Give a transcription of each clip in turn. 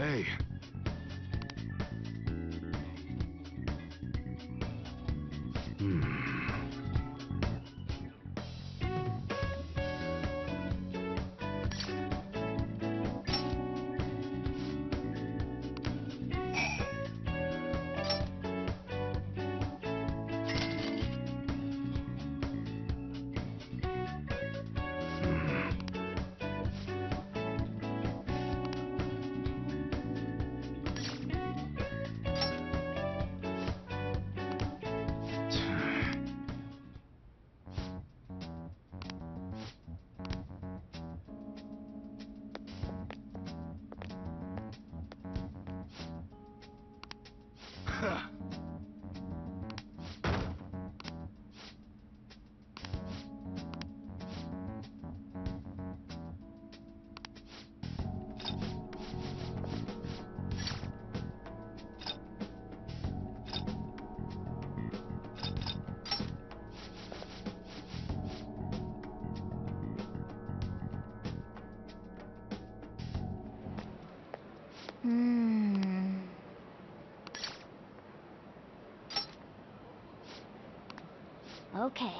Hey. Hmm. Okay.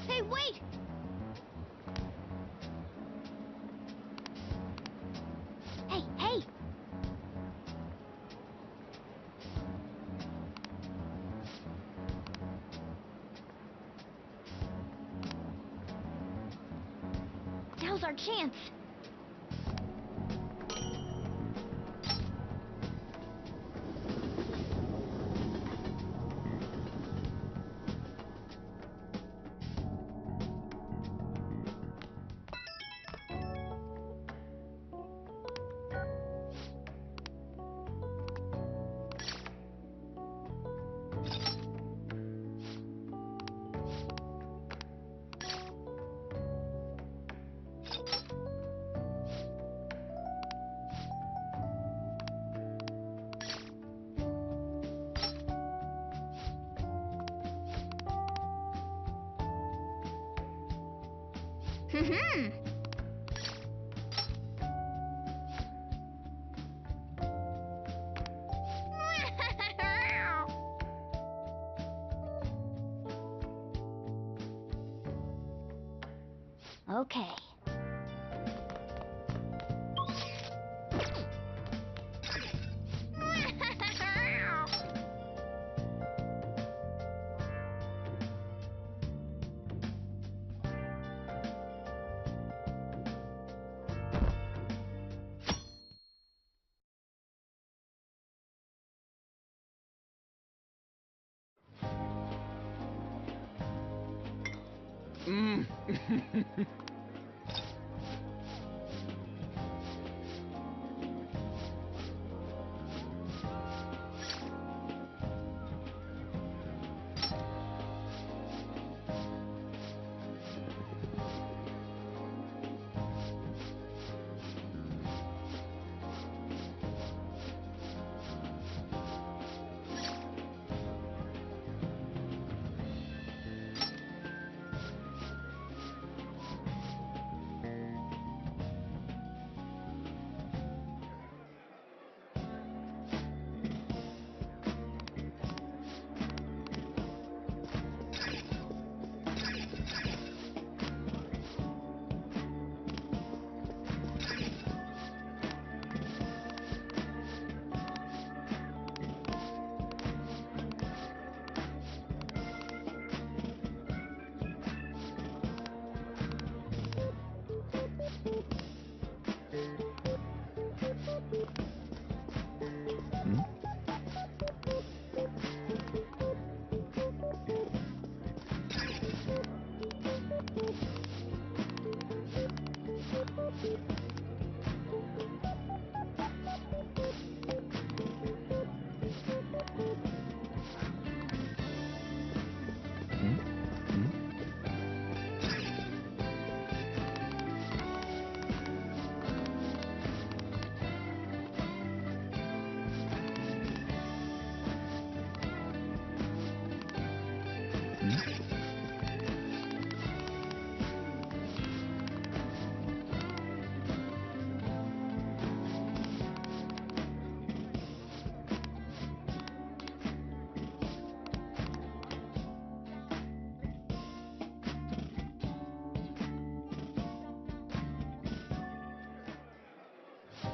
Hey, wait! Hey, hey! Now's our chance. Hmm. Okay. Mm.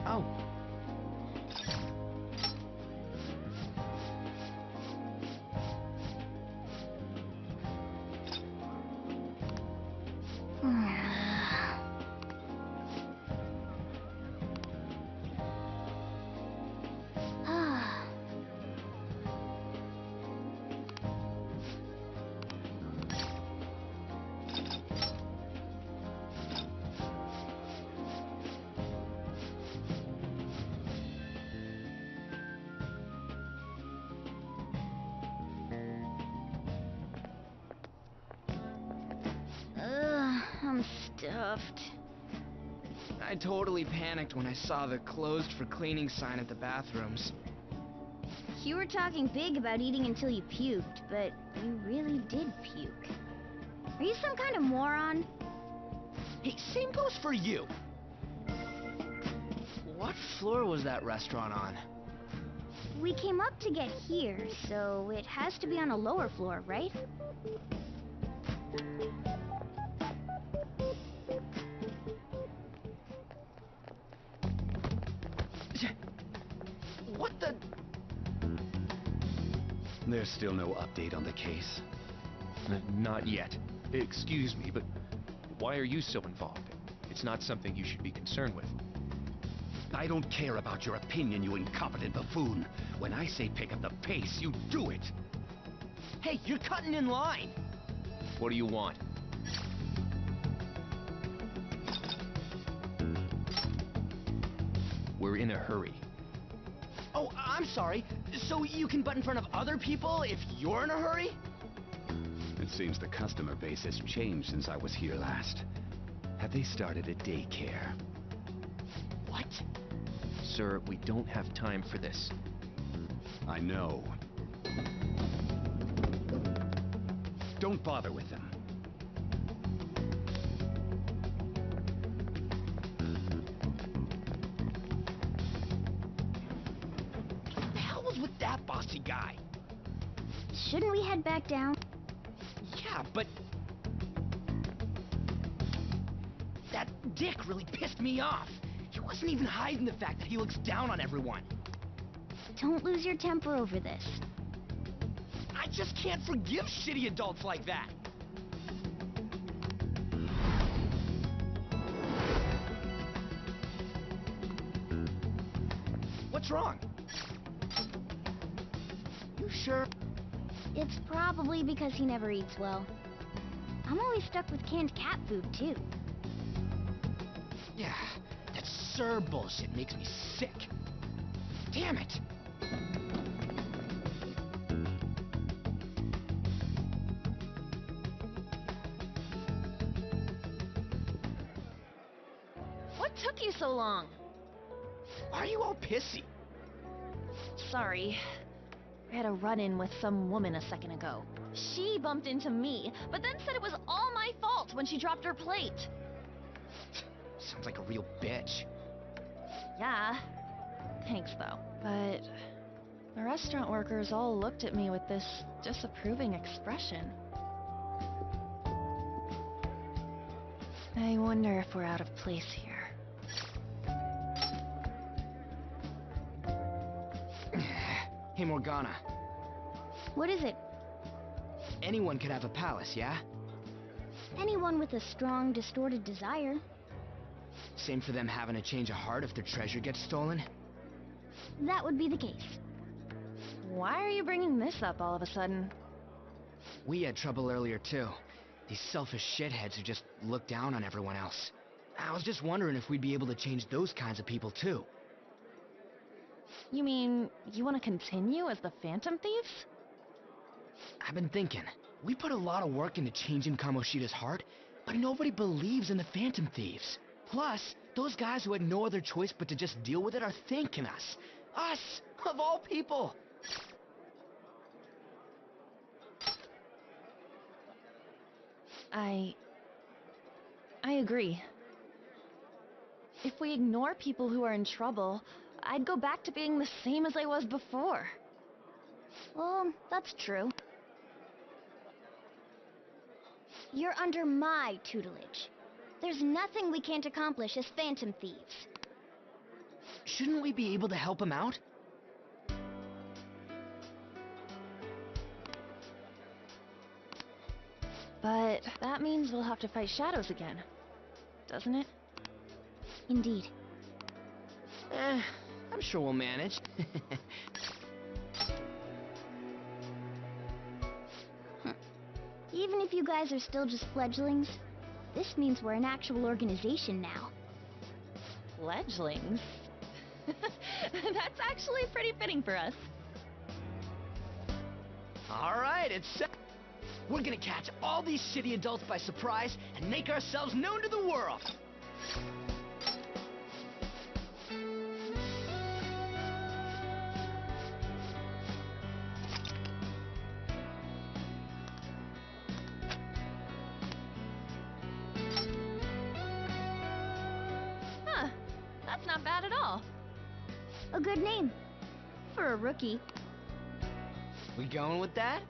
Oh. I'm stuffed. I totally panicked when I saw the closed for cleaning sign at the bathrooms. You were talking big about eating until you puked, but you really did puke. Are you some kind of moron? Hey, same goes for you. What floor was that restaurant on? We came up to get here, so it has to be on a lower floor, right? What the... There's still no update on the case. Not yet. Excuse me, but why are you so involved? It's not something you should be concerned with. I don't care about your opinion, you incompetent buffoon. When I say pick up the pace, you do it. Hey, you're cutting in line! What do you want? We're in a hurry. Oh, I'm sorry. So you can butt in front of other people if you're in a hurry? It seems the customer base has changed since I was here last. Have they started a daycare? What? Sir, we don't have time for this. I know. Don't bother with them. What the hell was with that bossy guy? Shouldn't we head back down? Yeah, but... that dick really pissed me off. He wasn't even hiding the fact that he looks down on everyone. Don't lose your temper over this. I just can't forgive shitty adults like that. What's wrong? You sure? It's probably because he never eats well. I'm always stuck with canned cat food, too. Yeah, that Sir bullshit makes me sick. Damn it! What took you so long? Why are you all pissy? Sorry. I had a run-in with some woman a second ago. She bumped into me, but then said it was all my fault when she dropped her plate. Sounds like a real bitch. Yeah. Thanks, though. But the restaurant workers all looked at me with this disapproving expression. I wonder if we're out of place here. Hey, Morgana. What is it? Anyone could have a palace, yeah? Anyone with a strong, distorted desire. Same for them having a change of heart if their treasure gets stolen? That would be the case. Why are you bringing this up all of a sudden? We had trouble earlier, too. These selfish shitheads who just look down on everyone else. I was just wondering if we'd be able to change those kinds of people, too. You mean, you want to continue as the Phantom Thieves? I've been thinking. We put a lot of work into changing Kamoshida's heart, but nobody believes in the Phantom Thieves. Plus, those guys who had no other choice but to just deal with it are thanking us. Us, of all people. I agree. If we ignore people who are in trouble, I'd go back to being the same as I was before. Well, that's true. You're under my tutelage. There's nothing we can't accomplish as Phantom Thieves. shouldn't we be able to help him out? But that means we'll have to fight shadows again, doesn't it? Indeed. I'm sure we'll manage. Even if you guys are still just fledglings, this means we're an actual organization now. Fledglings? That's actually pretty fitting for us. Alright, it's set. We're gonna catch all these shitty adults by surprise and make ourselves known to the world. Huh, that's not bad at all. A good name. For a rookie. We going with that?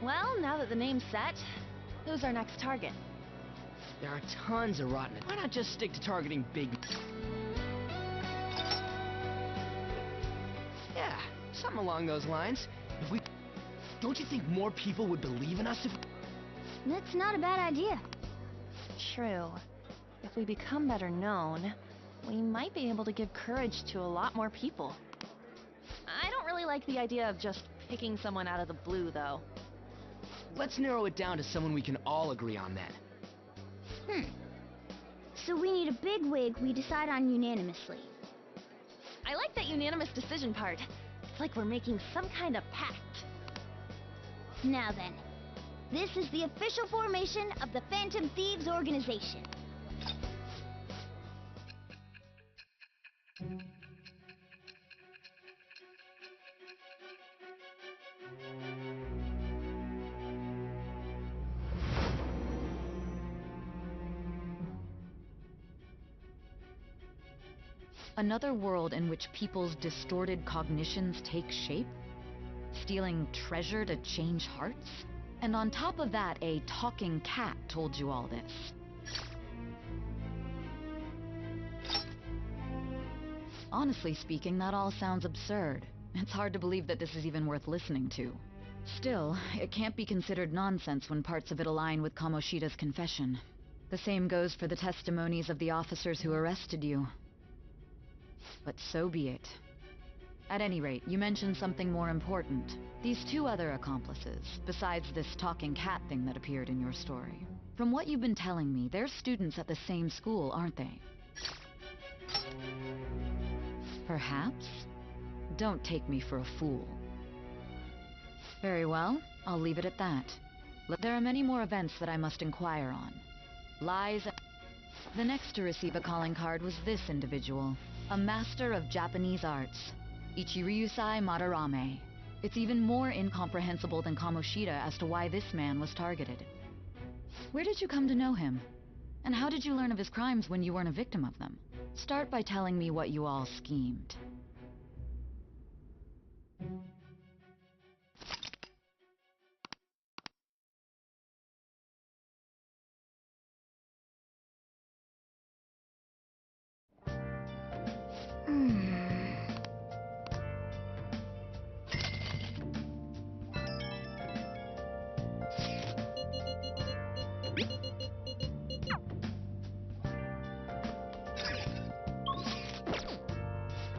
Well, now that the name's set, who's our next target? There are tons of rotten. Why not just stick to targeting big... Yeah, something along those lines. If we... Don't you think more people would believe in us if... That's not a bad idea. True. If we become better known, we might be able to give courage to a lot more people. I don't really like the idea of just picking someone out of the blue, though. Let's narrow it down to someone we can all agree on then. So we need a big wig we decide on unanimously. I like that unanimous decision part. It's like we're making some kind of pact. Now then, this is the official formation of the Phantom Thieves organization. Another world in which people's distorted cognitions take shape? Stealing treasure to change hearts? And on top of that, a talking cat told you all this. Honestly speaking, that all sounds absurd. It's hard to believe that this is even worth listening to. Still, it can't be considered nonsense when parts of it align with Kamoshida's confession. The same goes for the testimonies of the officers who arrested you. But so be it. At any rate, you mentioned something more important. These two other accomplices, besides this talking cat thing that appeared in your story. From what you've been telling me, they're students at the same school, aren't they? Perhaps? Don't take me for a fool. Very well, I'll leave it at that. There are many more events that I must inquire on. Lies... The next to receive a calling card was this individual. A master of Japanese arts, Ichiryusai Madarame. It's even more incomprehensible than Kamoshida as to why this man was targeted. Where did you come to know him? And how did you learn of his crimes when you weren't a victim of them? Start by telling me what you all schemed.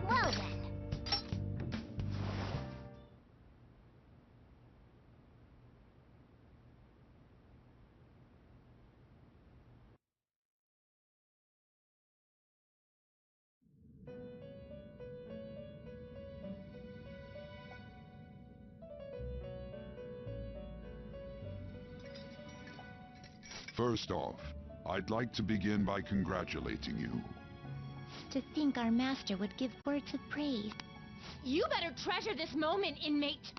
Well then. First off, I'd like to begin by congratulating you. To think our master would give words of praise. You better treasure this moment, inmate!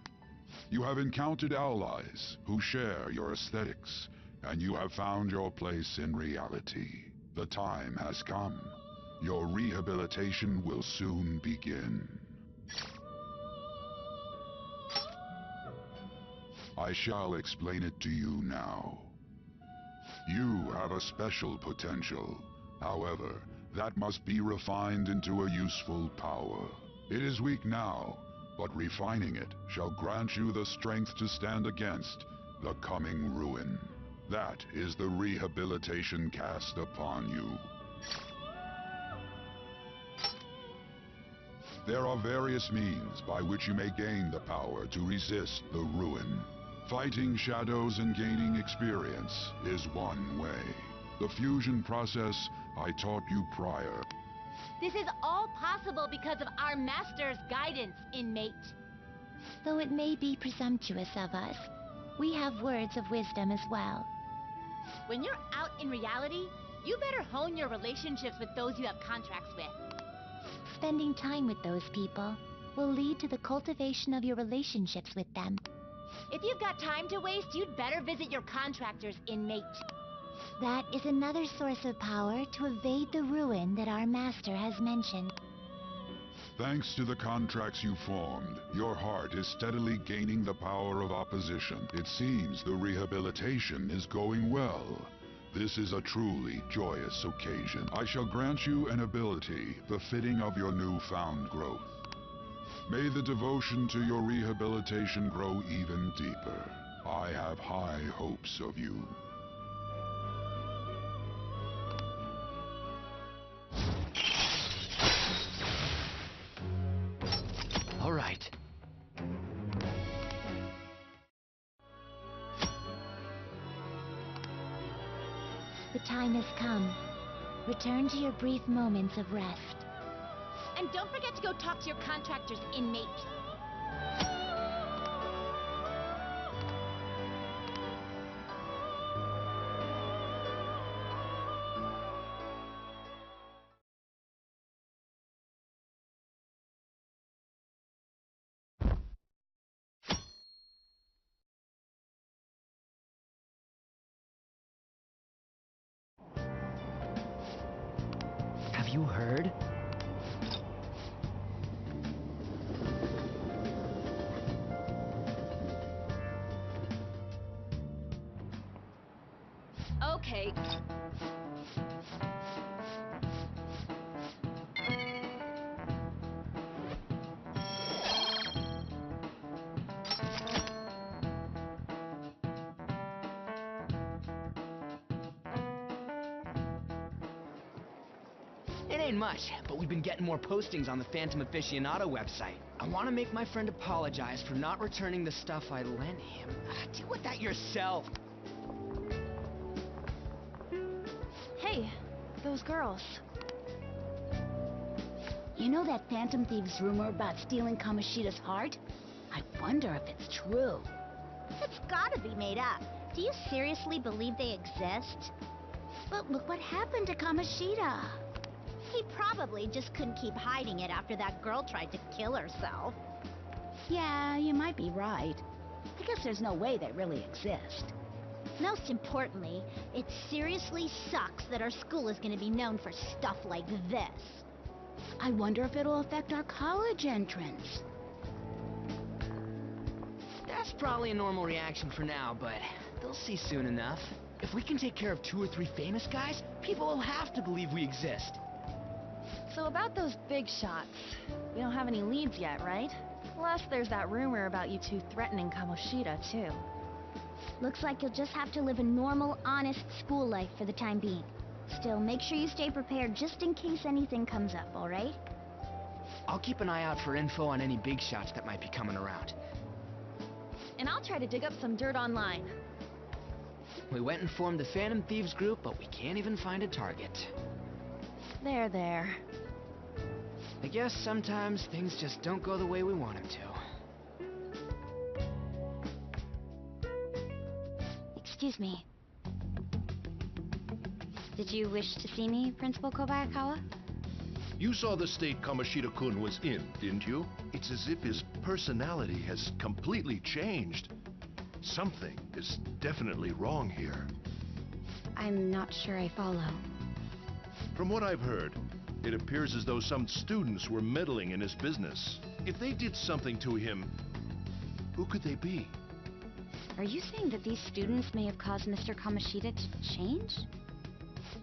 You have encountered allies who share your aesthetics, and you have found your place in reality. The time has come. Your rehabilitation will soon begin. I shall explain it to you now. You have a special potential, However, that must be refined into a useful power. It is weak now, but refining it shall grant you the strength to stand against the coming ruin. That is the rehabilitation cast upon you. There are various means by which you may gain the power to resist the ruin. Fighting shadows and gaining experience is one way. The fusion process I taught you prior. This is all possible because of our master's guidance, inmate. Though it may be presumptuous of us, we have words of wisdom as well. When you're out in reality, you better hone your relationships with those you have contracts with. Spending time with those people will lead to the cultivation of your relationships with them. If you've got time to waste, you'd better visit your contractors, inmate. That is another source of power to evade the ruin that our master has mentioned. Thanks to the contracts you formed, your heart is steadily gaining the power of opposition. It seems the rehabilitation is going well. This is a truly joyous occasion. I shall grant you an ability befitting of your newfound growth. May the devotion to your rehabilitation grow even deeper. I have high hopes of you. All right. The time has come. Return to your brief moments of rest. And don't forget to go talk to your contractors, inmate. Have you heard? Okay. It ain't much, but we've been getting more postings on the Phantom Aficionado website. I want to make my friend apologize for not returning the stuff I lent him. Deal with that yourself. Hey, those girls. You know that Phantom Thieves rumor about stealing Kamoshida's heart? I wonder if it's true. It's gotta be made up. Do you seriously believe they exist? But look what happened to Kamoshida. He probably just couldn't keep hiding it after that girl tried to kill herself. Yeah, you might be right. I guess there's no way they really exist. Most importantly, it seriously sucks that our school is gonna be known for stuff like this. I wonder if it'll affect our college entrance. That's probably a normal reaction for now, but they'll see soon enough. If we can take care of 2 or 3 famous guys, people will have to believe we exist. So about those big shots, we don't have any leads yet, right? Plus, there's that rumor about you two threatening Kamoshida, too. Looks like you'll just have to live a normal, honest school life for the time being. Still, make sure you stay prepared just in case anything comes up, alright? I'll keep an eye out for info on any big shots that might be coming around. And I'll try to dig up some dirt online. We went and formed the Phantom Thieves group, but we can't even find a target. There. I guess sometimes things just don't go the way we want them to. Excuse me. Did you wish to see me, Principal Kobayakawa? You saw the state Kamoshida-kun was in, didn't you? It's as if his personality has completely changed. Something is definitely wrong here. I'm not sure I follow. From what I've heard, it appears as though some students were meddling in his business. If they did something to him, who could they be? Are you saying that these students may have caused Mr. Kamoshida to change?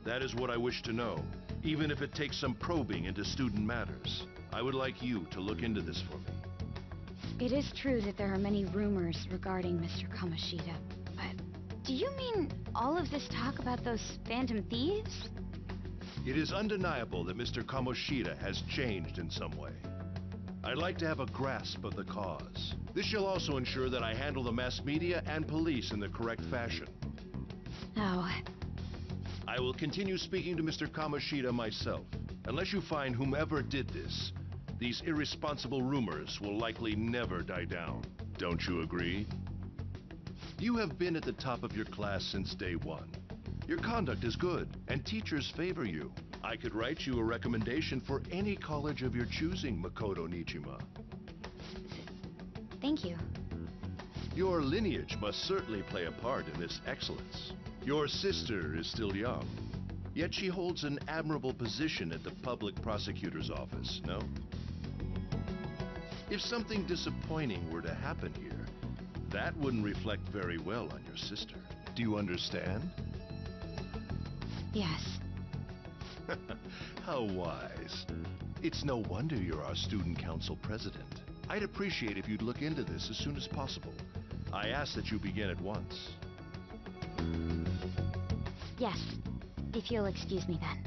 That is what I wish to know, even if it takes some probing into student matters. I would like you to look into this for me. It is true that there are many rumors regarding Mr. Kamoshida, but do you mean all of this talk about those phantom thieves? It is undeniable that Mr. Kamoshida has changed in some way. I'd like to have a grasp of the cause. This shall also ensure that I handle the mass media and police in the correct fashion. Oh, I will continue speaking to Mr. Kamoshida myself. Unless you find whomever did this, these irresponsible rumors will likely never die down. Don't you agree? You have been at the top of your class since day one. Your conduct is good, and teachers favor you. I could write you a recommendation for any college of your choosing, Makoto Nijima. thank you. Your lineage must certainly play a part in this excellence. Your sister is still young, yet she holds an admirable position at the public prosecutor's office, no? If something disappointing were to happen here, that wouldn't reflect very well on your sister. Do you understand? Yes. How wise. It's no wonder you're our student council president. I'd appreciate if you'd look into this as soon as possible. I ask that you begin at once. Yes, if you'll excuse me then.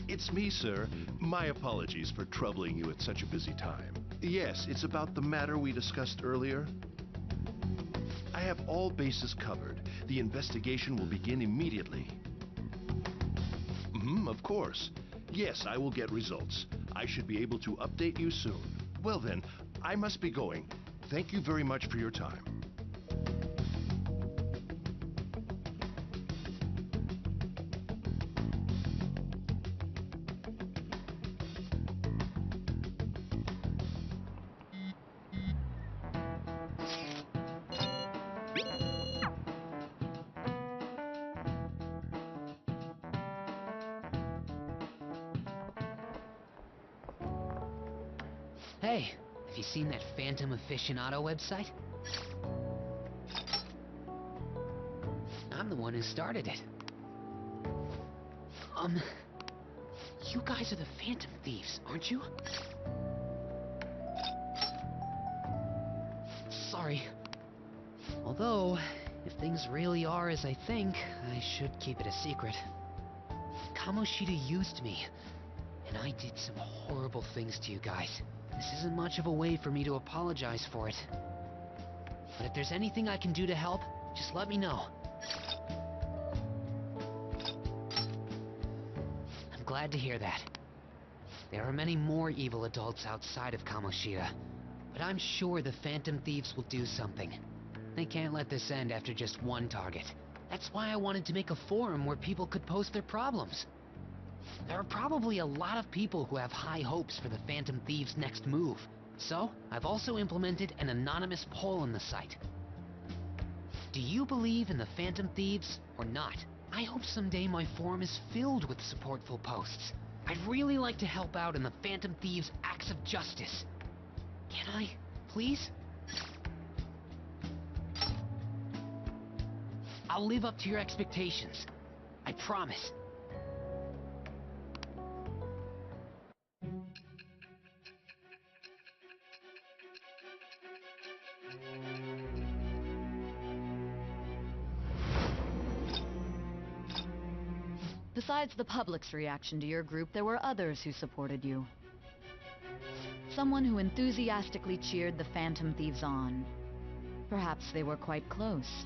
It's me, sir. My apologies for troubling you at such a busy time. Yes, it's about the matter we discussed earlier. I have all bases covered. The investigation will begin immediately. Of course. Yes, I will get results. I should be able to update you soon. Well then, I must be going. Thank you very much for your time. Hey, have you seen that Phantom Aficionado website? I'm the one who started it. You guys are the Phantom Thieves, aren't you? Sorry. Although, if things really are as I think, I should keep it a secret. Kamoshida used me, and I did some horrible things to you guys. This isn't much of a way for me to apologize for it. But if there's anything I can do to help, just let me know. I'm glad to hear that. There are many more evil adults outside of Kamoshida, but I'm sure the Phantom Thieves will do something. They can't let this end after just one target. That's why I wanted to make a forum where people could post their problems. There are probably a lot of people who have high hopes for the Phantom Thieves' next move, so I've also implemented an anonymous poll on the site. Do you believe in the Phantom Thieves or not? I hope someday my forum is filled with supportful posts. I'd really like to help out in the Phantom Thieves' acts of justice. Can I, please? I'll live up to your expectations. I promise. Besides the public's reaction to your group, there were others who supported you. Someone who enthusiastically cheered the Phantom Thieves on. Perhaps they were quite close.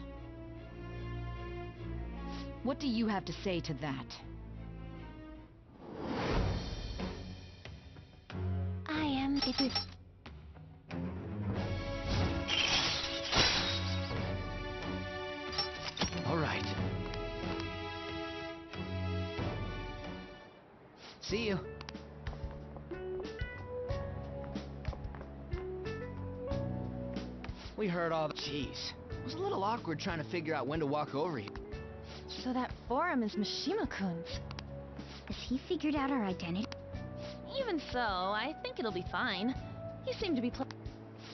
What do you have to say to that? I am... It is... All right. See you. We heard all the... Jeez. It was a little awkward trying to figure out when to walk over here. So that forum is Mishima-kun's. Has he figured out our identity? Even so, I think it'll be fine. You seem to be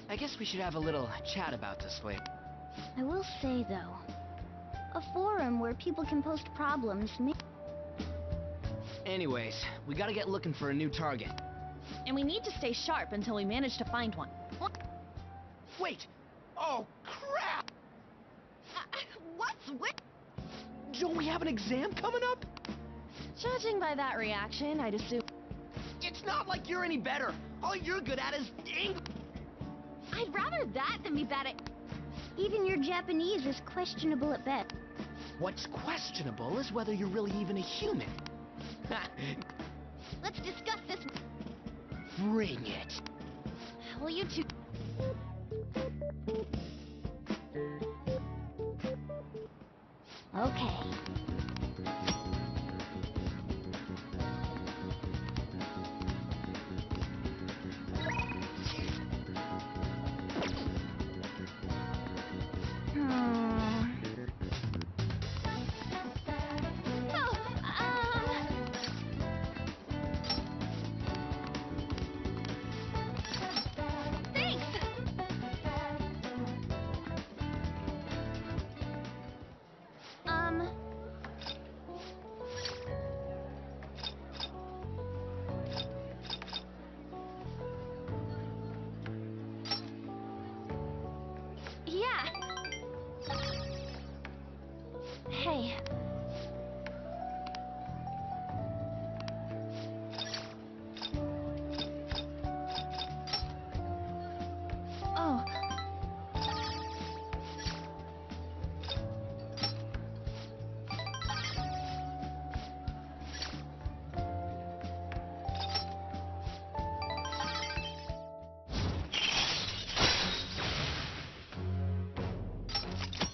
I guess we should have a little chat about this later. I will say, though, a forum where people can post problems may... Anyways, we gotta get looking for a new target. And we need to stay sharp until we manage to find one. Wait! Oh, crap! What's with... Don't we have an exam coming up? Judging by that reaction, I'd assume... It's not like you're any better. All you're good at is English. I'd rather that than be bad at... Even your Japanese is questionable at best. What's questionable is whether you're really even a human. Let's discuss this. Bring it. Will you two... Okay. Yeah. Hey. Oh.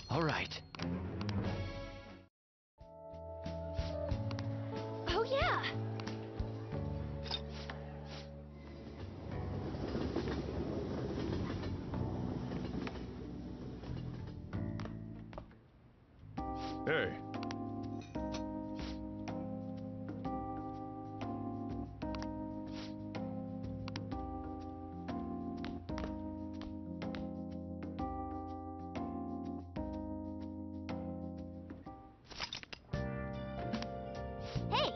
All right. Oh, yeah. Hey. Hey.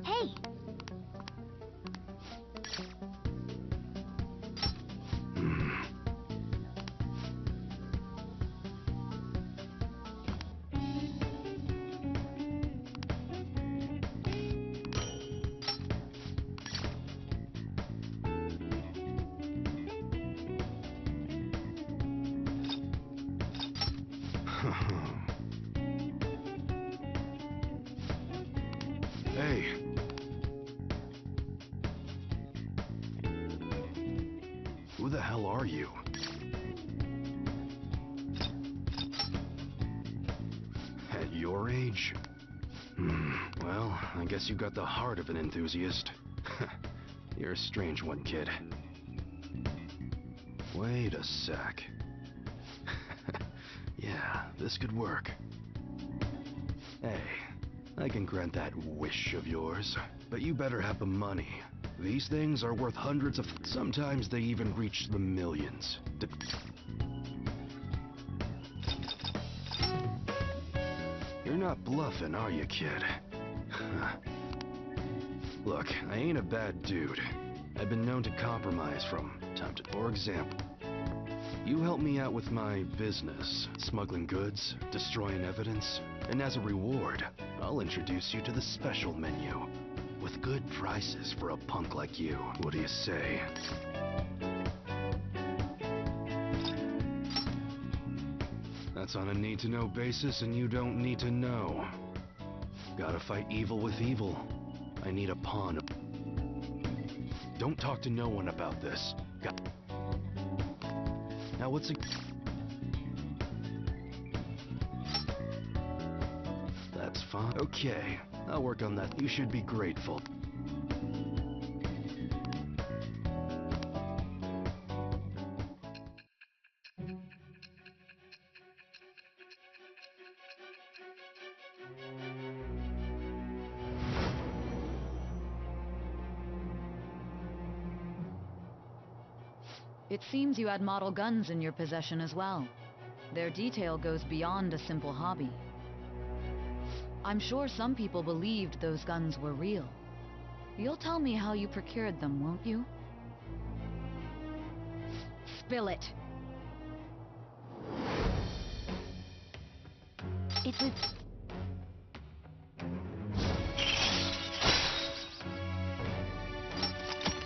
Hey. Hey. Who the hell are you? At your age? Well, I guess you got the heart of an enthusiast. You're a strange one, kid. Wait a sec. Yeah, this could work. Hey, I can grant that wish of yours, but you better have the money. These things are worth hundreds of... Sometimes they even reach the millions. You're not bluffing, are you, kid? Look, I ain't a bad dude. I've been known to compromise from time to... For example, you help me out with my business, smuggling goods, destroying evidence, and as a reward, I'll introduce you to the special menu, with good prices for a punk like you. What do you say? That's on a need-to-know basis, and you don't need to know. Gotta fight evil with evil. I need a pawn. Don't talk to no one about this. Now what's it? That's fine. Okay, I'll work on that. You should be grateful. It seems you had model guns in your possession as well. Their detail goes beyond a simple hobby. I'm sure some people believed those guns were real. You'll tell me how you procured them, won't you? Spill it. It was...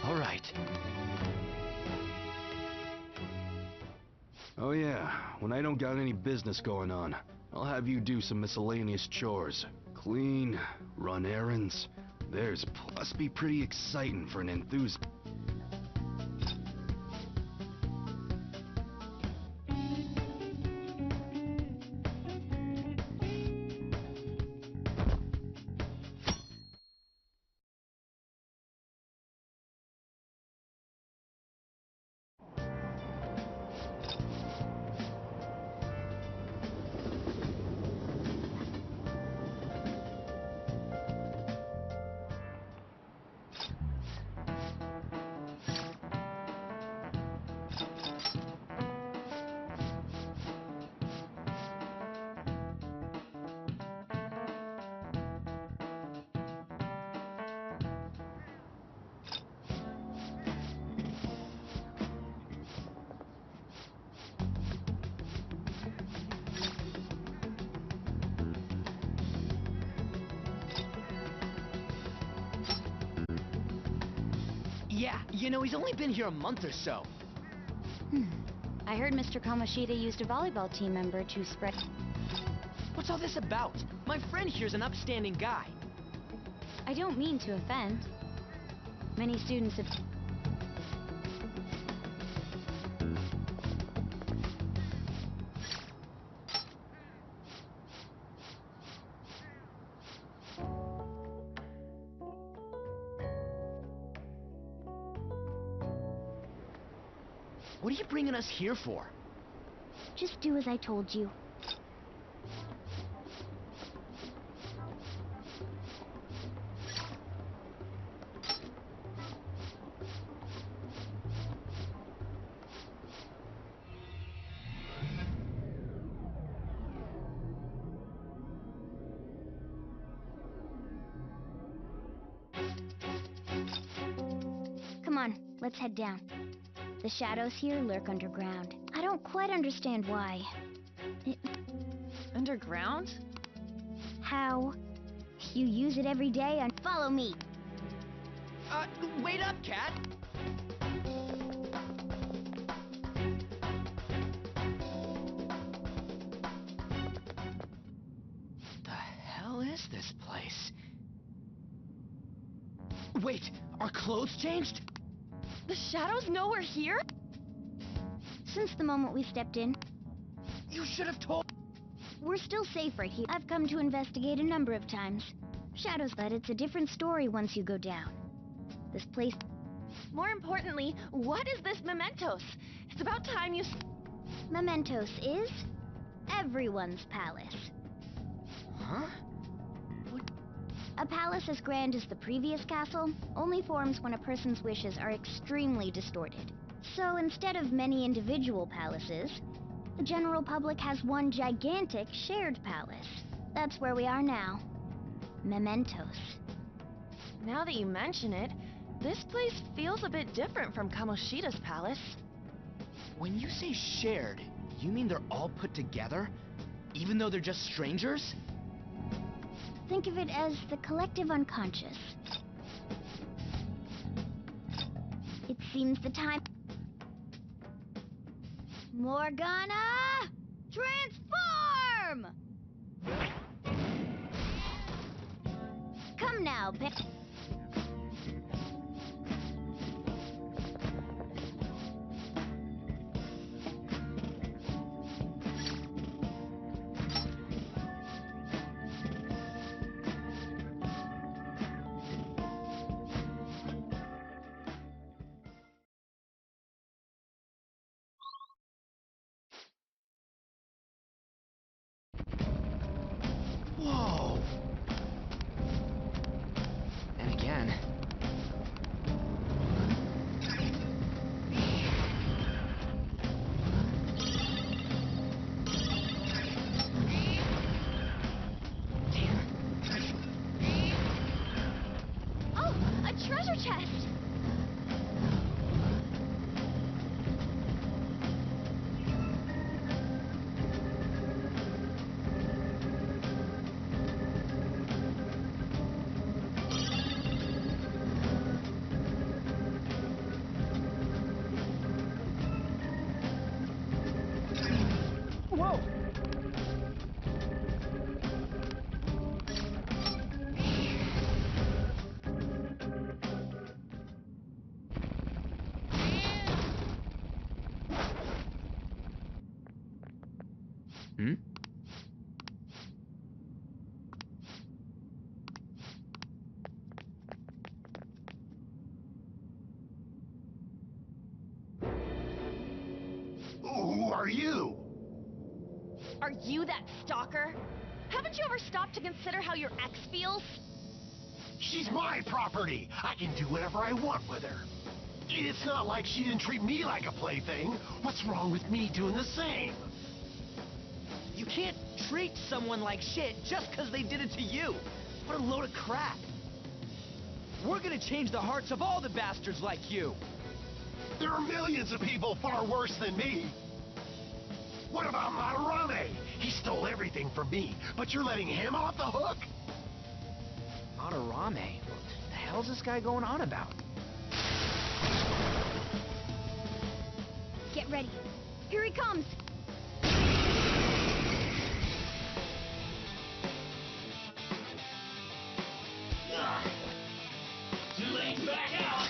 All right. Oh yeah, when I don't got any business going on, I'll have you do some miscellaneous chores. Clean, run errands. Must be pretty exciting for an enthusiast. Yeah, you know, he's only been here a month or so. I heard Mr. Kamoshida used a volleyball team member to spread... What's all this about? My friend here's an upstanding guy. I don't mean to offend. Many students have... What are you bringing us here for? Just do as I told you. Come on, let's head down. The shadows here lurk underground. I don't quite understand why. Underground? How? You use it every day and follow me. Wait up, Cat! The hell is this place? Wait, our clothes changed? The shadows know we're here? Since the moment we stepped in, You should have told... we're still safe right here. I've come to investigate a number of times. Shadows, but it's a different story once you go down. This place... More importantly, what is this Mementos? It's about time you... Mementos is everyone's palace. Huh? A palace as grand as the previous castle only forms when a person's wishes are extremely distorted. So instead of many individual palaces, the general public has one gigantic shared palace. That's where we are now. Mementos. Now that you mention it, this place feels a bit different from Kamoshida's palace. When you say shared, you mean they're all put together? Even though they're just strangers? Think of it as the collective unconscious. It seems the time... Morgana! Transform! Come now, Hmm? Who are you? Are you that stalker? Haven't you ever stopped to consider how your ex feels? She's my property. I can do whatever I want with her. It's not like she didn't treat me like a plaything. What's wrong with me doing the same? You can't treat someone like shit just because they did it to you. What a load of crap. We're gonna change the hearts of all the bastards like you. There are millions of people far worse than me. What about Madarame? He stole everything from me, but you're letting him off the hook? Madarame? What the hell's this guy going on about? Get ready. Here he comes. Too late to back out.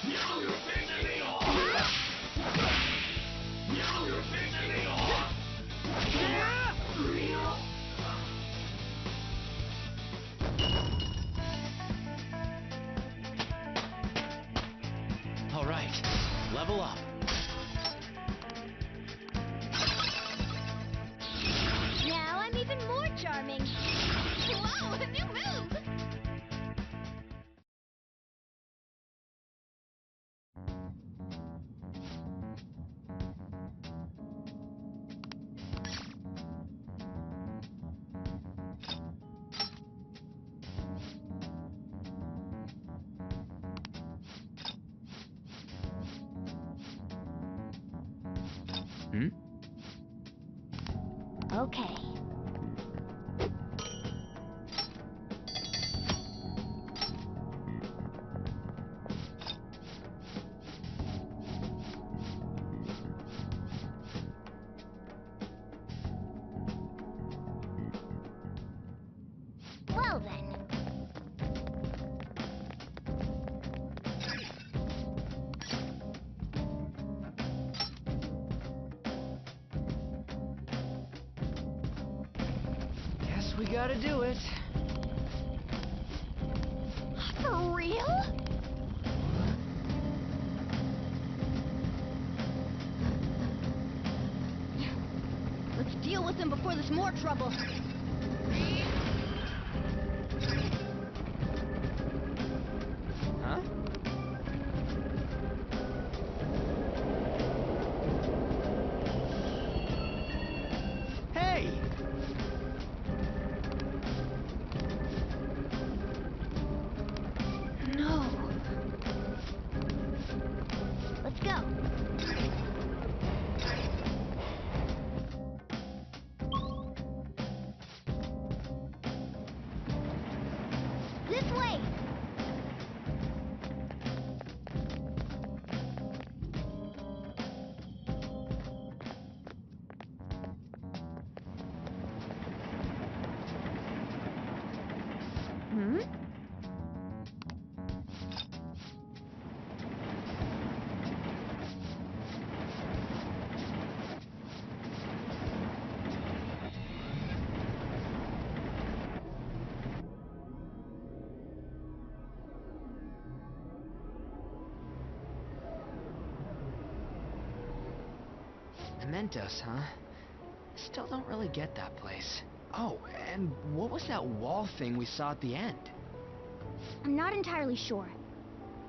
Now you're pissing me off. Now you're pissing me off. All right, level up. Now I'm even more charming. Whoa, a new move! Hmm? Okay. Well then. Guess we gotta do it. For real? Let's deal with him before there's more trouble. Huh? Hey! No. Let's go. This way. Hmm? Mementos, huh? Still don't really get that place. Oh, and what was that wall thing we saw at the end? I'm not entirely sure,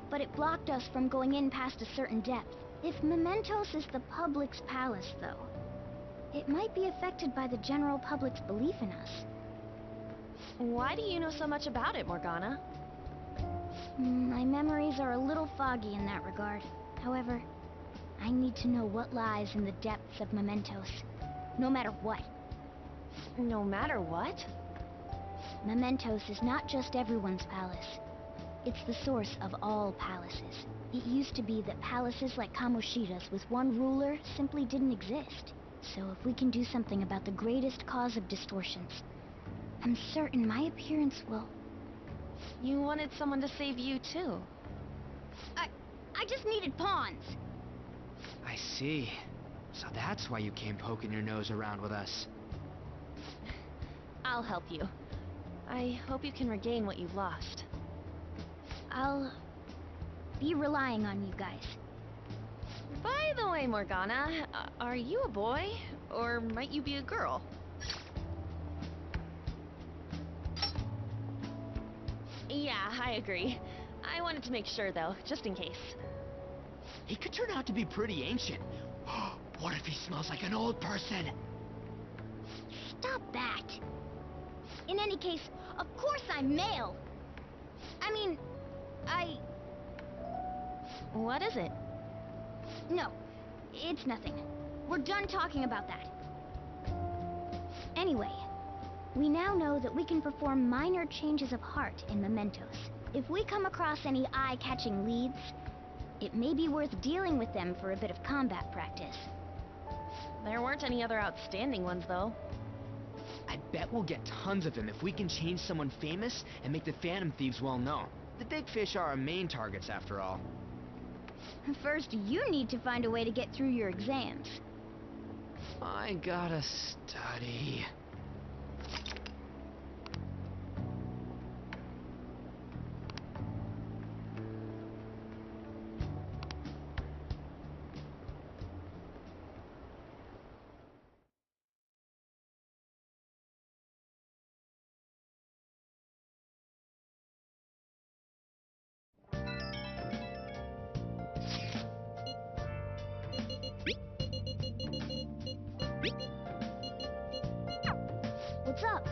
but it blocked us from going in past a certain depth. If Mementos is the public's palace, though, it might be affected by the general public's belief in us. Why do you know so much about it, Morgana? My memories are a little foggy in that regard. However, I need to know what lies in the depths of Mementos, no matter what. No matter what? Mementos is not just everyone's palace. It's the source of all palaces. It used to be that palaces like Kamoshida's with one ruler simply didn't exist. So if we can do something about the greatest cause of distortions, I'm certain my appearance will... You wanted someone to save you, too. I just needed pawns. I see. So that's why you came poking your nose around with us. I'll help you. I hope you can regain what you've lost. I'll be relying on you guys. By the way, Morgana, are you a boy? Or might you be a girl? Yeah, I agree. I wanted to make sure, though, just in case. He could turn out to be pretty ancient. What if he smells like an old person? Stop that. In any case, of course I'm male. I mean, What is it? No, it's nothing. We're done talking about that. Anyway, we now know that we can perform minor changes of heart in mementos. If we come across any eye-catching leads, it may be worth dealing with them for a bit of combat practice. There weren't any other outstanding ones, though. I bet we'll get tons of them if we can change someone famous and make the Phantom Thieves well known. The big fish are our main targets, after all. First, you need to find a way to get through your exams. I gotta study. What's up?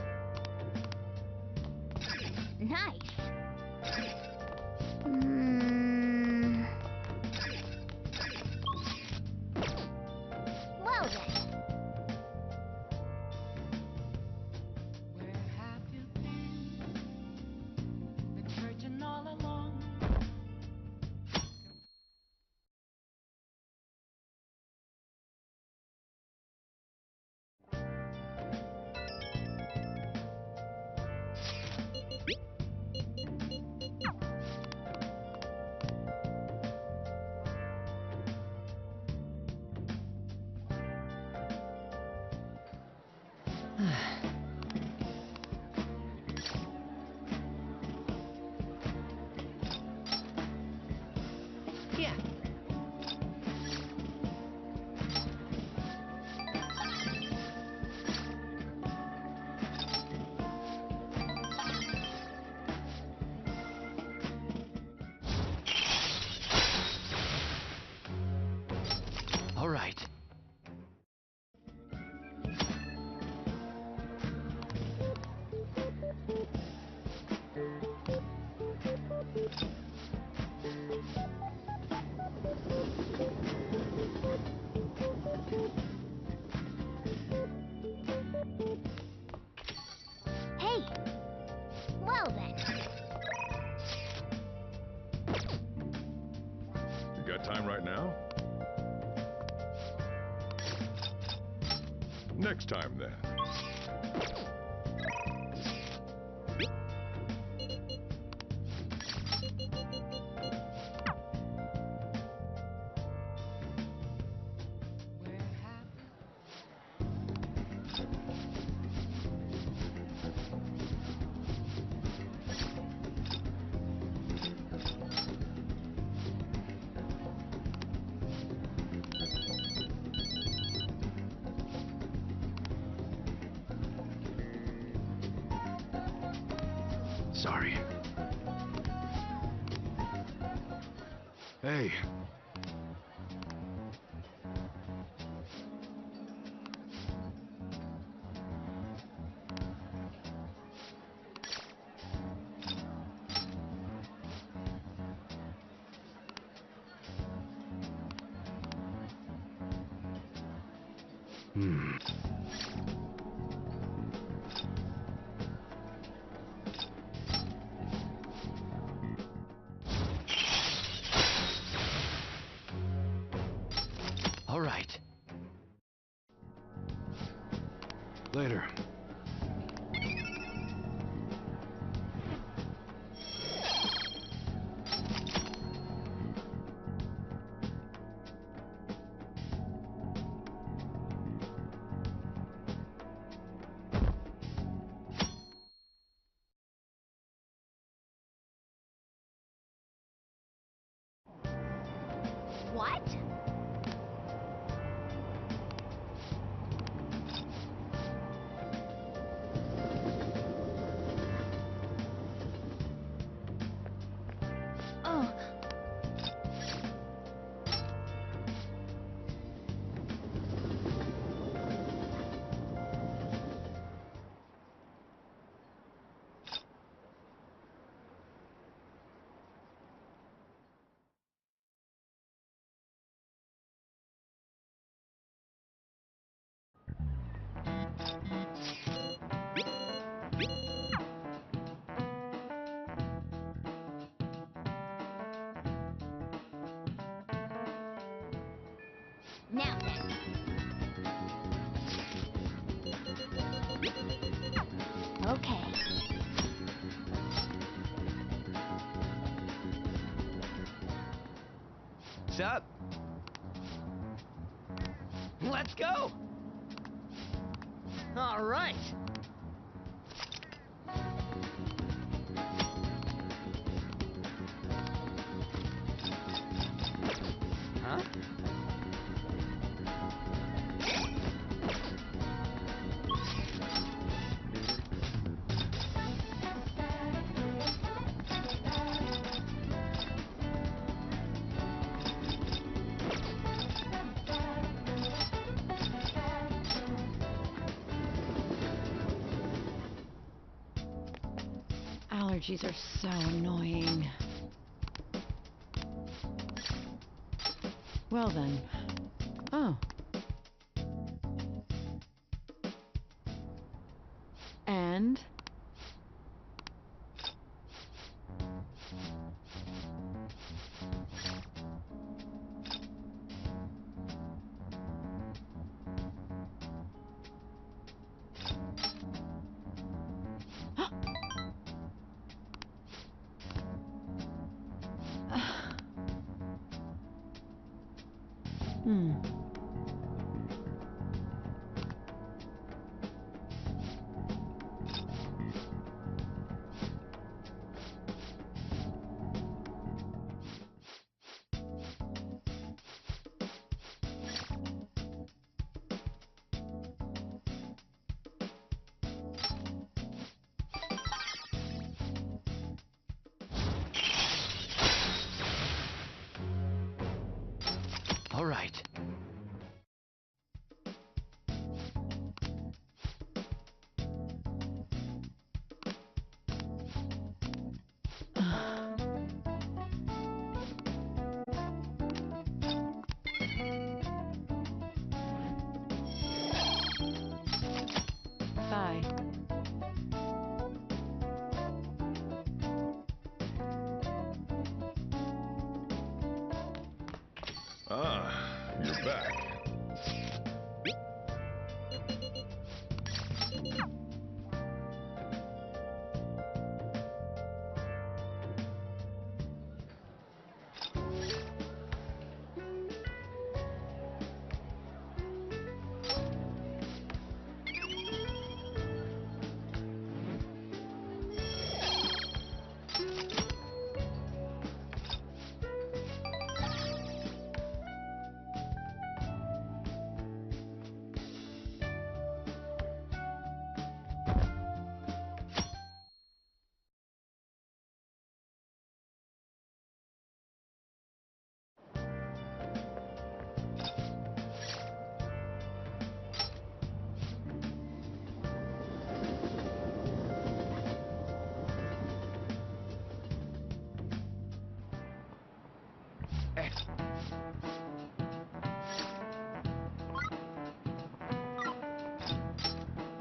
Nice. Well then. Where have you been? Been searching all along. Yeah. All right. Hey. Well then. You got time right now? Next time, then. Sorry. Hey. All right. Later. up. Let's go! All right. Huh? Allergies are so annoying. Well then. Oh. And? Hmm. All right. Bye. Ah, you're back.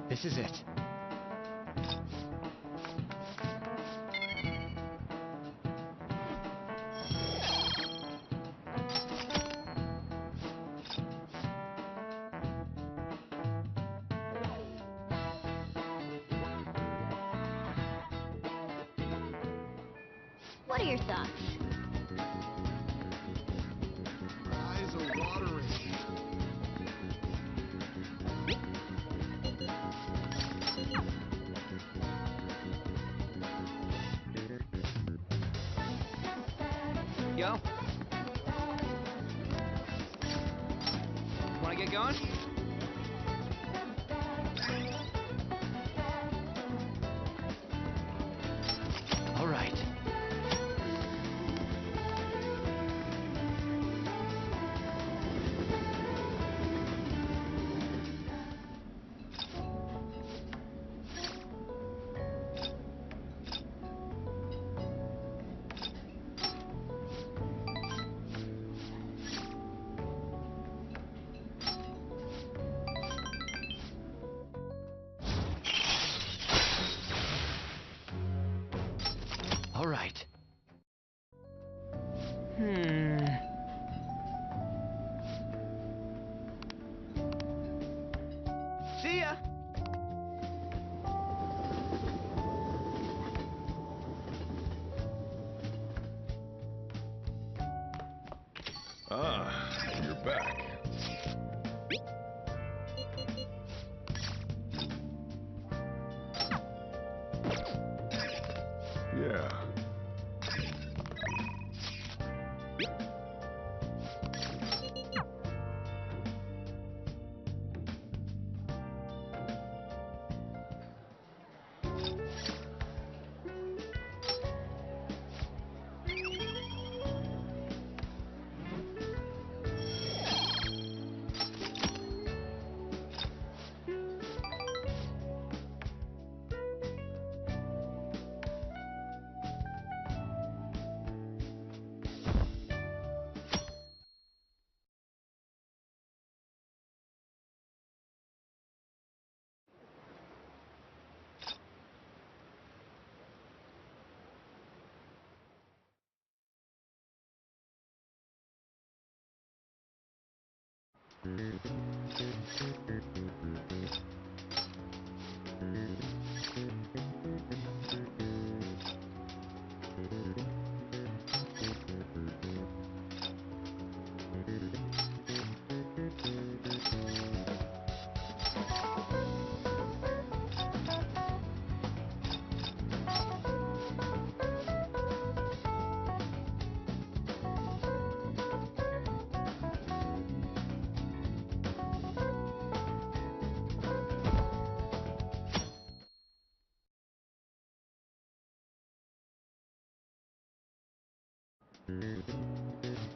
This is it. What are your thoughts? Eyes are watering. Yo. Wanna get going? All right.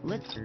Let's...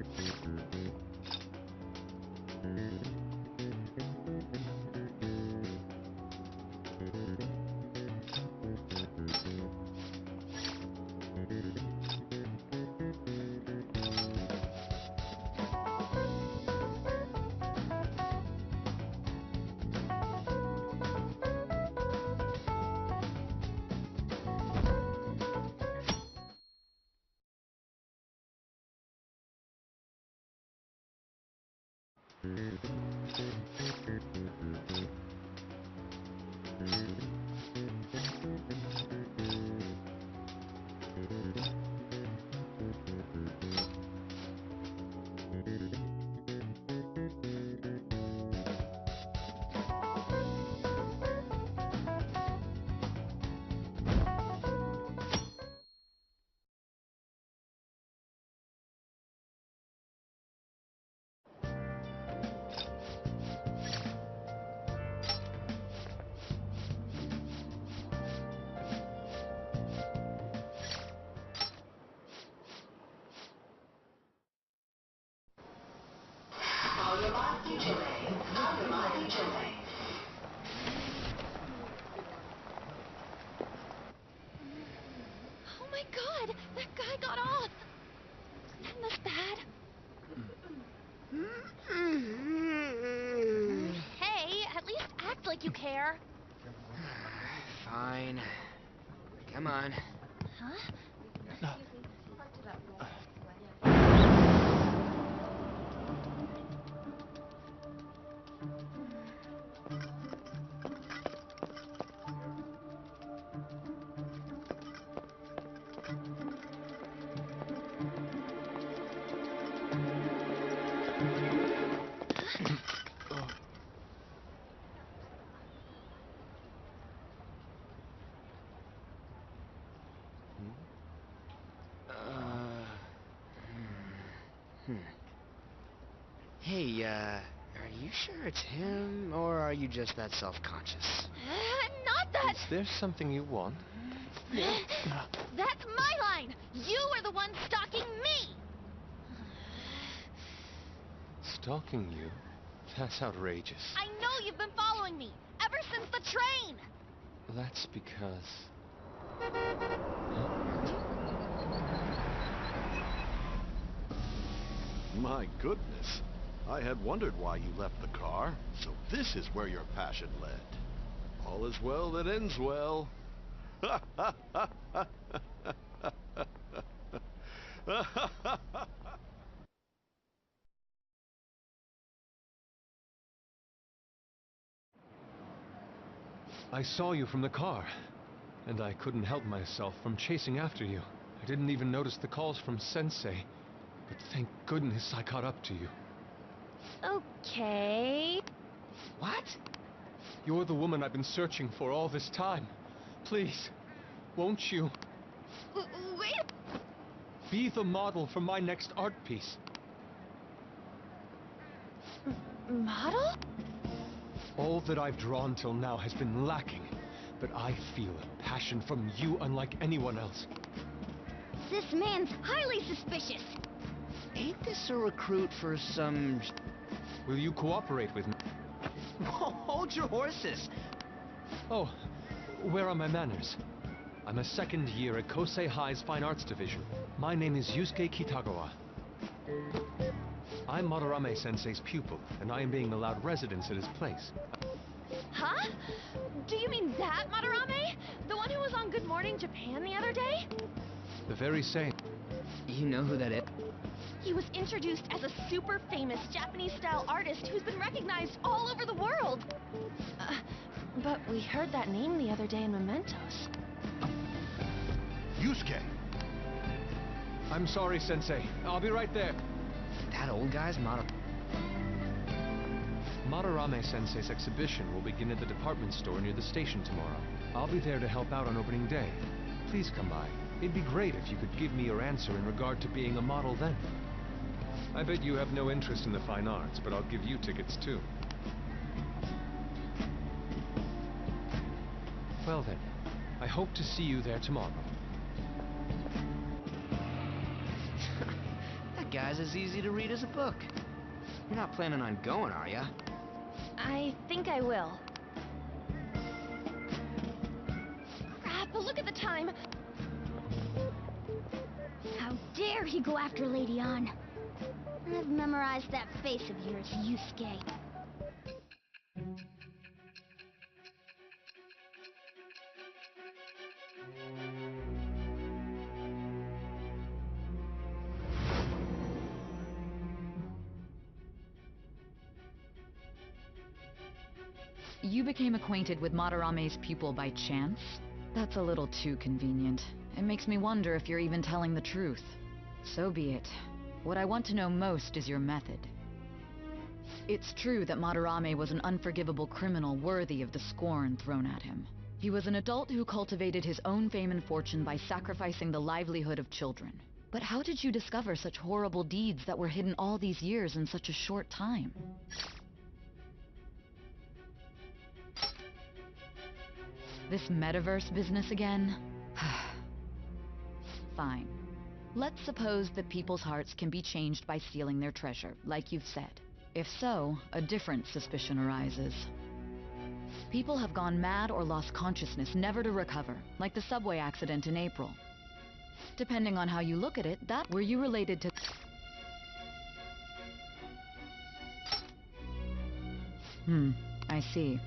Oh my god! That guy got off! Isn't this bad? Hey, at least act like you care. Fine. Come on. Huh? Hey, are you sure it's him, or are you just that self-conscious? Not that! Is there something you want? That's my line! You are the one stalking me! Stalking you? That's outrageous. I know you've been following me, ever since the train! That's because... My goodness. I had wondered why you left the car. So this is where your passion led. All is well that ends well. I saw you from the car, and I couldn't help myself from chasing after you. I didn't even notice the calls from Sensei, but thank goodness I caught up to you. Okay... What? You're the woman I've been searching for all this time. Please, won't you? Wait! Be the model for my next art piece. Model? All that I've drawn till now has been lacking, but I feel a passion from you unlike anyone else. This man's highly suspicious. Ain't this a recruit for some... Will you cooperate with me? Hold your horses! Oh, where are my manners? I'm a second year at Kosei High's Fine Arts Division. My name is Yusuke Kitagawa. I'm Madarame-sensei's pupil, and I am being allowed residence at his place. Huh? Do you mean that Madarame? The one who was on Good Morning Japan the other day? The very same. You know who that is? He was introduced as a super famous Japanese-style artist who's been recognized all over the world. But we heard that name the other day in Mementos. Yusuke! I'm sorry, Sensei. I'll be right there. That old guy's Madarame Sensei's exhibition will begin at the department store near the station tomorrow. I'll be there to help out on opening day. Please come by. It'd be great if you could give me your answer in regard to being a model then. I bet you have no interest in the fine arts, but I'll give you tickets too. Well then, I hope to see you there tomorrow. That guy's as easy to read as a book. You're not planning on going, are ya? I think I will. Crap, look at the time! How dare he go after Lady Ann? I've memorized that face of yours, Yusuke. You became acquainted with Madarame's pupil by chance? That's a little too convenient. It makes me wonder if you're even telling the truth. So be it. What I want to know most is your method. It's true that Madarame was an unforgivable criminal worthy of the scorn thrown at him. He was an adult who cultivated his own fame and fortune by sacrificing the livelihood of children. But how did you discover such horrible deeds that were hidden all these years in such a short time? This metaverse business again? Fine. Let's suppose that people's hearts can be changed by stealing their treasure, like you've said. If so, a different suspicion arises. People have gone mad or lost consciousness, never to recover, like the subway accident in April. Depending on how you look at it, were you related to... I see.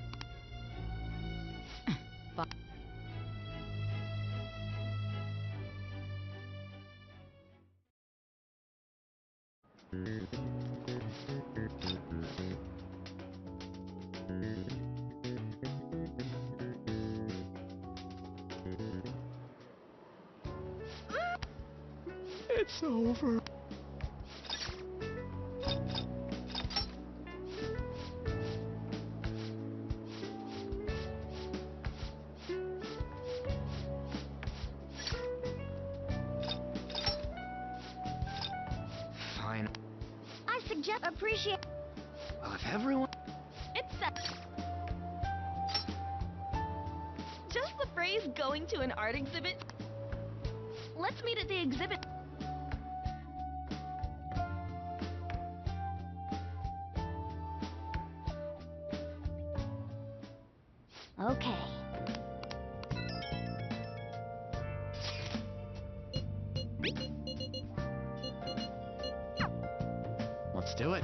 It's over. Fine. I suggest appreciate... Well, if everyone... It's just the phrase going to an art exhibit. Let's meet at the exhibit. Okay. Let's do it.